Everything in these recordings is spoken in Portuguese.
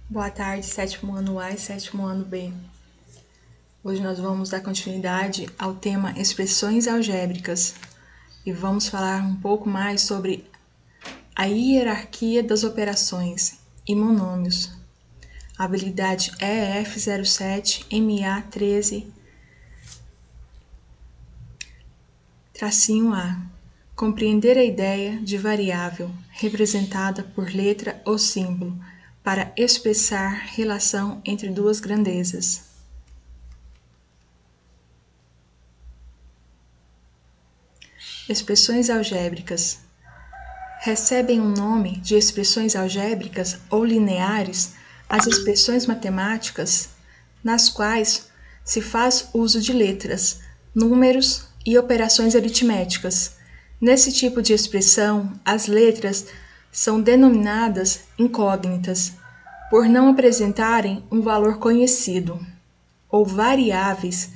Boa tarde, sétimo ano A e sétimo ano B. Hoje nós vamos dar continuidade ao tema expressões algébricas e vamos falar um pouco mais sobre a hierarquia das operações e monômios. Habilidade EF07-MA13-A. Compreender a ideia de variável representada por letra ou símbolo para expressar relação entre duas grandezas. Expressões algébricas recebem o nome de expressões algébricas ou lineares as expressões matemáticas nas quais se faz uso de letras, números e operações aritméticas. Nesse tipo de expressão, as letras são denominadas incógnitas, por não apresentarem um valor conhecido, ou variáveis,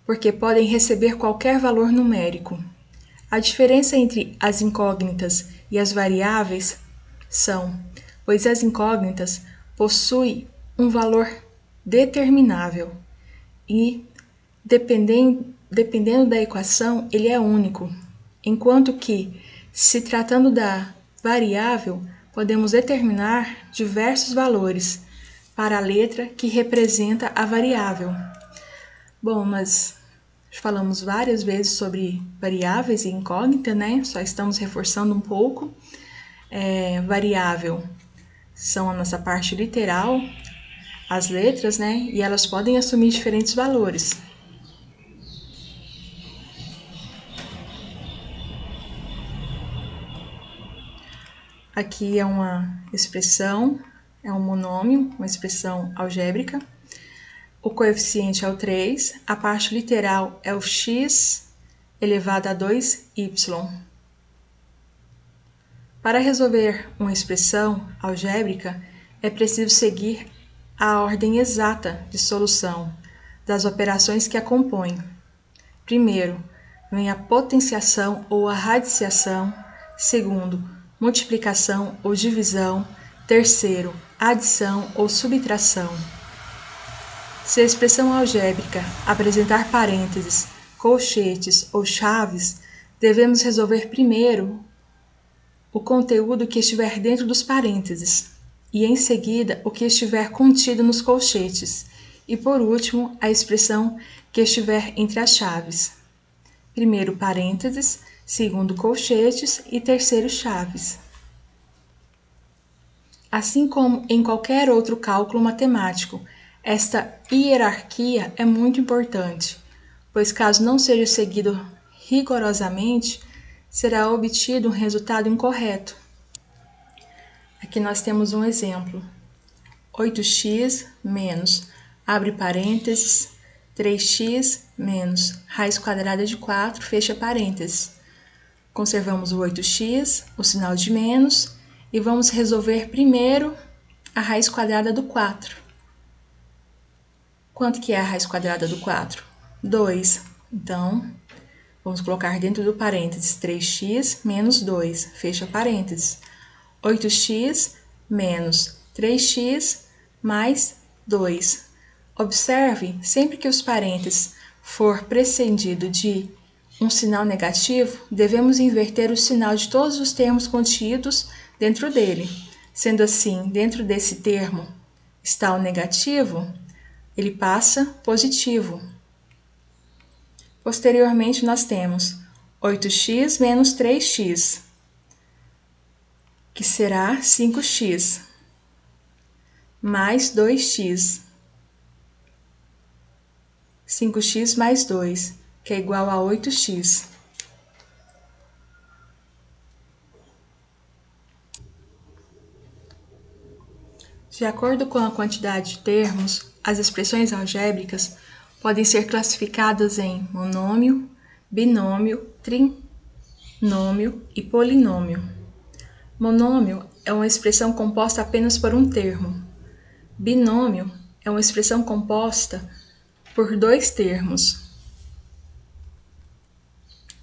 porque podem receber qualquer valor numérico. A diferença entre as incógnitas e as variáveis pois as incógnitas possuem um valor determinável e, dependendo da equação, ele é único, enquanto que, se tratando da variável, podemos determinar diversos valores para a letra que representa a variável. Bom, mas falamos várias vezes sobre variáveis e incógnita, né? Só estamos reforçando um pouco. Variável são a nossa parte literal, as letras, né? E elas podem assumir diferentes valores. Aqui é uma expressão, é um monômio, uma expressão algébrica. O coeficiente é o 3, a parte literal é o x elevado a 2y. Para resolver uma expressão algébrica, é preciso seguir a ordem exata de solução das operações que a compõem. Primeiro, vem a potenciação ou a radiciação. Segundo, multiplicação ou divisão. Terceiro, adição ou subtração. Se a expressão algébrica apresentar parênteses, colchetes ou chaves, devemos resolver primeiro o conteúdo que estiver dentro dos parênteses e, em seguida, o que estiver contido nos colchetes e, por último, a expressão que estiver entre as chaves. Primeiro parênteses, segundo colchetes e terceiro chaves. Assim como em qualquer outro cálculo matemático, esta hierarquia é muito importante, pois caso não seja seguido rigorosamente, será obtido um resultado incorreto. Aqui nós temos um exemplo. 8x menos, abre parênteses, 3x menos raiz quadrada de 4, fecha parênteses. Conservamos o 8x, o sinal de menos, e vamos resolver primeiro a raiz quadrada do 4. Quanto que é a raiz quadrada do 4? 2. Então, vamos colocar dentro do parênteses 3x menos 2, fecha parênteses. 8x menos 3x mais 2. Observe, sempre que os parênteses for precedido de um sinal negativo, devemos inverter o sinal de todos os termos contidos dentro dele. Sendo assim, dentro desse termo está o negativo, ele passa positivo. Posteriormente, nós temos 8x menos 3x, que será 5x, mais 2x. 5x mais 2, que é igual a 8x. De acordo com a quantidade de termos, as expressões algébricas podem ser classificadas em monômio, binômio, trinômio e polinômio. Monômio é uma expressão composta apenas por um termo. Binômio é uma expressão composta por dois termos.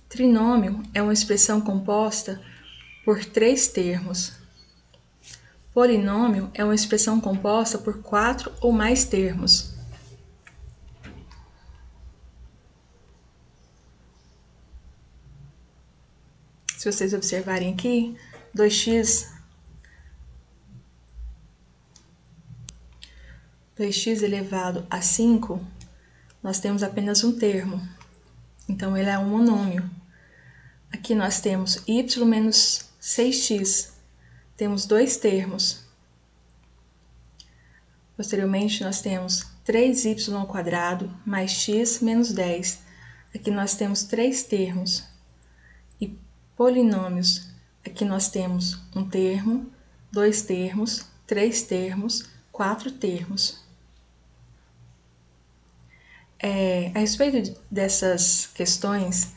Trinômio é uma expressão composta por três termos. Polinômio é uma expressão composta por 4 ou mais termos. Se vocês observarem aqui, 2x elevado a 5, nós temos apenas um termo. Então, ele é um monômio. Aqui nós temos y menos 6x. Temos dois termos. Posteriormente, nós temos 3y² mais x menos 10. Aqui nós temos três termos. E polinômios, aqui nós temos um termo, dois termos, três termos, quatro termos. A respeito dessas questões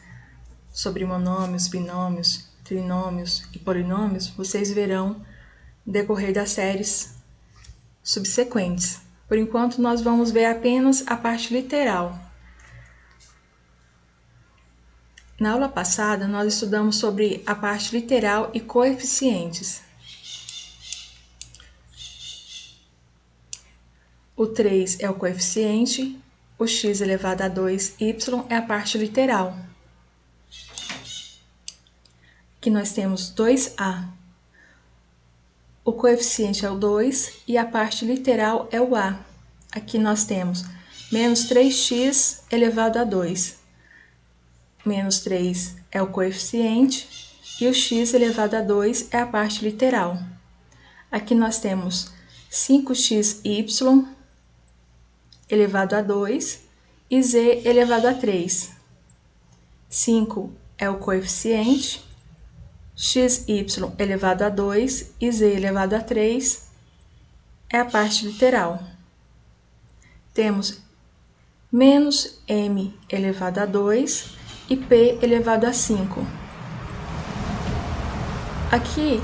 sobre monômios, binômios, trinômios e polinômios, vocês verão no decorrer das séries subsequentes. Por enquanto, nós vamos ver apenas a parte literal. Na aula passada, nós estudamos sobre a parte literal e coeficientes. O 3 é o coeficiente, o x elevado a 2y é a parte literal. Aqui nós temos 2a. O coeficiente é o 2 e a parte literal é o a. Aqui nós temos menos 3x elevado a 2. Menos 3 é o coeficiente e o x elevado a 2 é a parte literal. Aqui nós temos 5xy elevado a 2 e z elevado a 3. 5 é o coeficiente, xy elevado a 2 e z elevado a 3 é a parte literal. Temos menos m elevado a 2 e p elevado a 5. Aqui,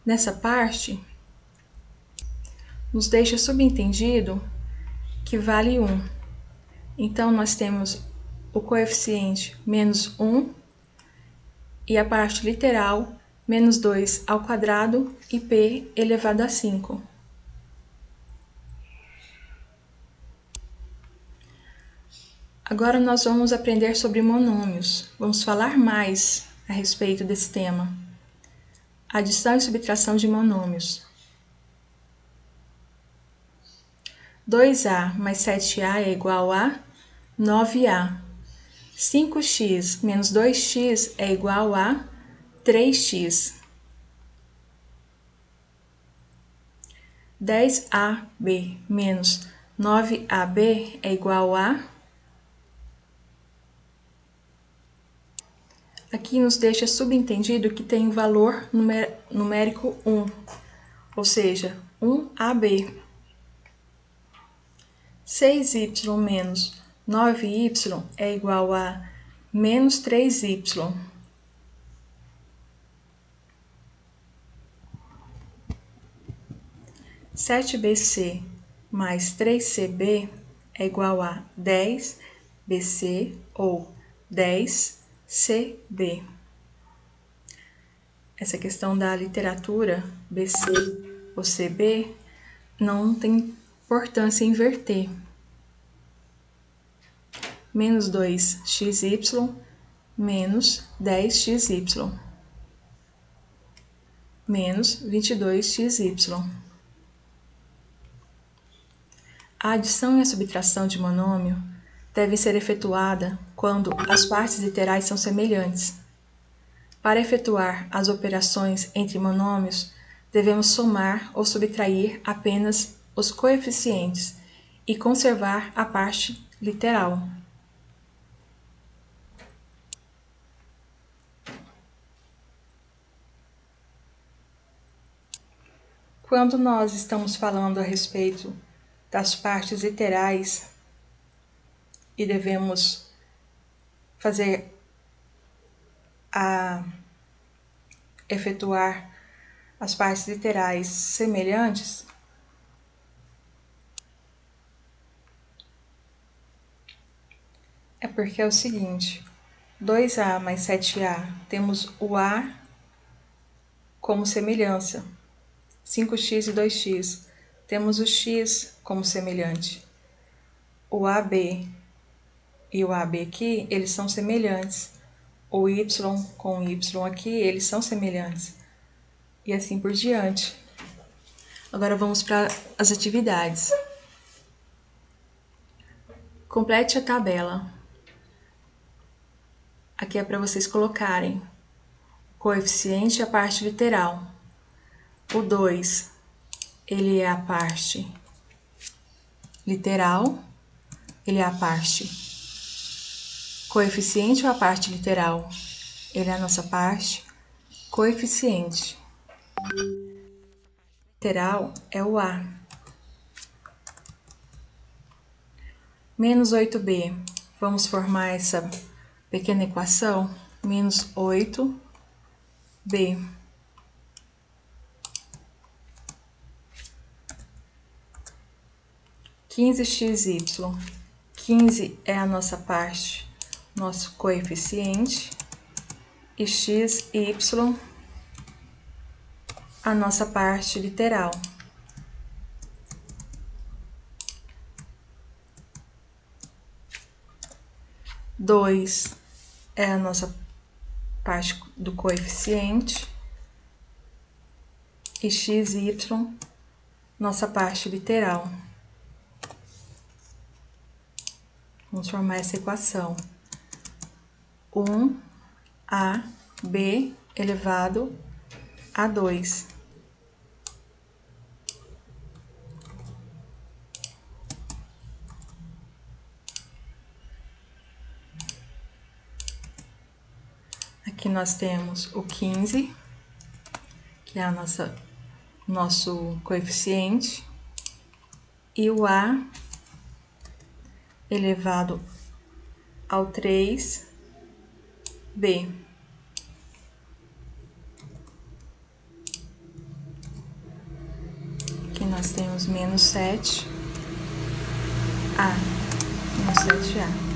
nessa parte, nos deixa subentendido que vale 1. Então, nós temos o coeficiente menos 1 e a parte literal menos 2 ao quadrado e p elevado a 5. Agora nós vamos aprender sobre monômios. Vamos falar mais a respeito desse tema. Adição e subtração de monômios. 2a mais 7a é igual a 9a. 5x menos 2x é igual a 3x. 10ab menos 9ab é igual a... Aqui nos deixa subentendido que tem o valor numérico 1, ou seja, 1ab. 6y menos 9y é igual a menos 3y. 7bc mais 3cb é igual a 10bc ou 10cb. Essa questão da literatura BC ou CB não tem importância inverter. Menos 2xy menos 10xy menos 22xy. A adição e a subtração de monômio devem ser efetuada quando as partes literais são semelhantes. Para efetuar as operações entre monômios, devemos somar ou subtrair apenas os coeficientes e conservar a parte literal. Quando nós estamos falando a respeito das partes literais e devemos efetuar as partes literais semelhantes, é porque é o seguinte: 2a mais 7a, temos o a como semelhança. 5x e 2x. Temos o x como semelhante. O AB e o AB aqui, eles são semelhantes. O y com o y aqui, eles são semelhantes. E assim por diante. Agora vamos para as atividades. Complete a tabela. Aqui é para vocês colocarem o coeficiente e a parte literal. O 2, ele é a parte literal, ele é a parte coeficiente ou a parte literal? Ele é a nossa parte coeficiente. Literal é o A. Menos 8b. Vamos formar essa pequena equação? Menos 8b. 15xy. 15 é a nossa parte, nosso coeficiente, e x e y a nossa parte literal. Dois é a nossa parte do coeficiente, e x e y nossa parte literal. Vamos formar essa equação. 1ab elevado a 2. Aqui nós temos o 15, que é a nosso coeficiente, e o A elevado ao 3b. Aqui nós temos menos 7a, menos 7a.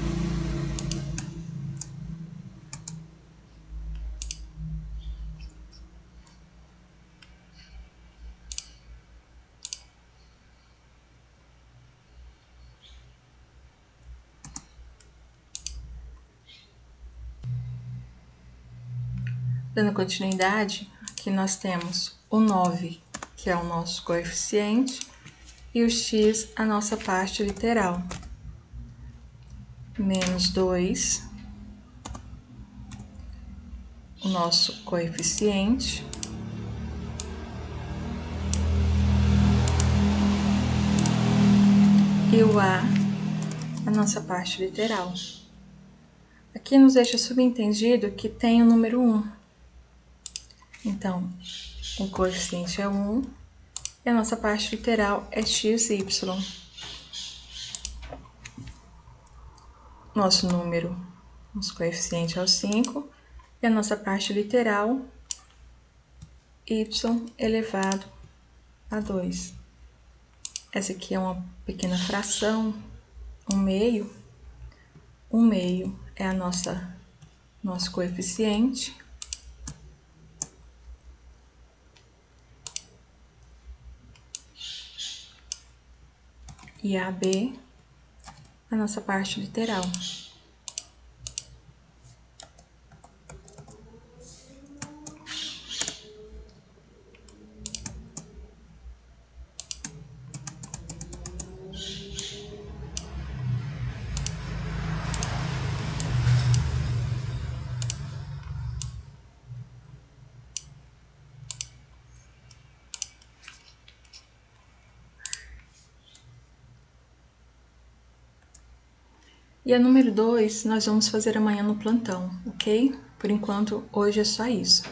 Dando continuidade, aqui nós temos o 9, que é o nosso coeficiente, e o x, a nossa parte literal. Menos 2, o nosso coeficiente, e o a nossa parte literal. Aqui nos deixa subentendido que tem o número 1. Então, o coeficiente é 1 e a nossa parte literal é x e y. Nosso coeficiente é o 5 e a nossa parte literal y elevado a 2. Essa aqui é uma pequena fração, 1/2. 1/2 é nosso coeficiente. E AB, a nossa parte literal. E a número 2 nós vamos fazer amanhã no plantão, ok? Por enquanto, hoje é só isso.